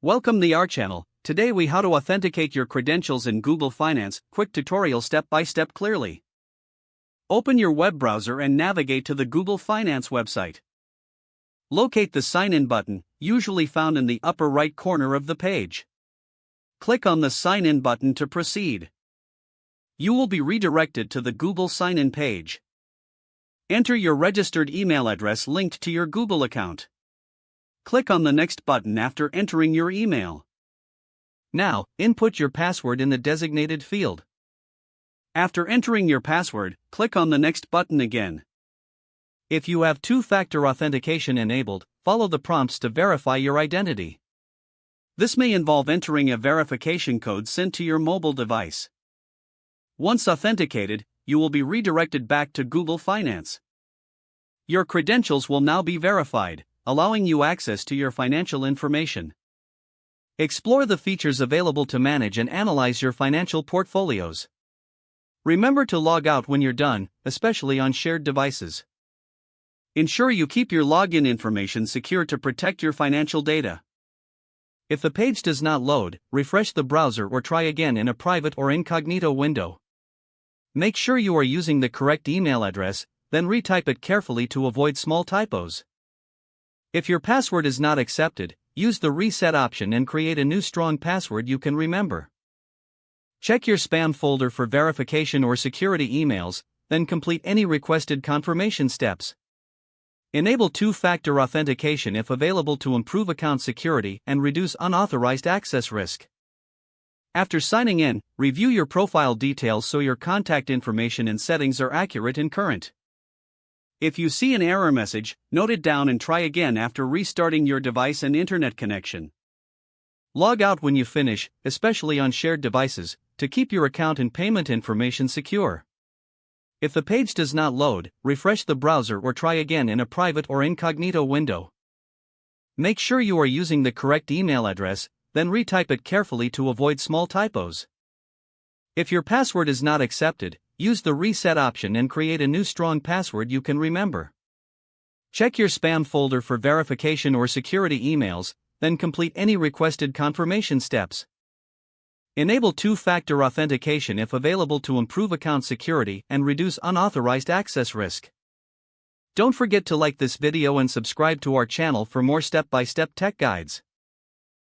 Welcome to our channel. Today we how to authenticate your credentials in Google Finance, quick tutorial step by step clearly. Open your web browser and navigate to the Google Finance website. Locate the sign in button, usually found in the upper right corner of the page. Click on the sign in button to proceed. You will be redirected to the Google sign in page. Enter your registered email address linked to your Google account. Click on the next button after entering your email. Now, input your password in the designated field. After entering your password, click on the next button again. If you have two-factor authentication enabled, follow the prompts to verify your identity. This may involve entering a verification code sent to your mobile device. Once authenticated, you will be redirected back to Google Finance. Your credentials will now be verified, allowing you access to your financial information. Explore the features available to manage and analyze your financial portfolios. Remember to log out when you're done, especially on shared devices. Ensure you keep your login information secure to protect your financial data. If the page does not load, refresh the browser or try again in a private or incognito window. Make sure you are using the correct email address, then retype it carefully to avoid small typos. If your password is not accepted, use the reset option and create a new strong password you can remember. Check your spam folder for verification or security emails, then complete any requested confirmation steps. Enable two-factor authentication if available to improve account security and reduce unauthorized access risk. After signing in, review your profile details so your contact information and settings are accurate and current. If you see an error message, note it down and try again after restarting your device and internet connection. Log out when you finish, especially on shared devices, to keep your account and payment information secure. If the page does not load, refresh the browser or try again in a private or incognito window. Make sure you are using the correct email address, then retype it carefully to avoid small typos. If your password is not accepted, use the reset option and create a new strong password you can remember. Check your spam folder for verification or security emails, then complete any requested confirmation steps. Enable two-factor authentication if available to improve account security and reduce unauthorized access risk. Don't forget to like this video and subscribe to our channel for more step-by-step tech guides.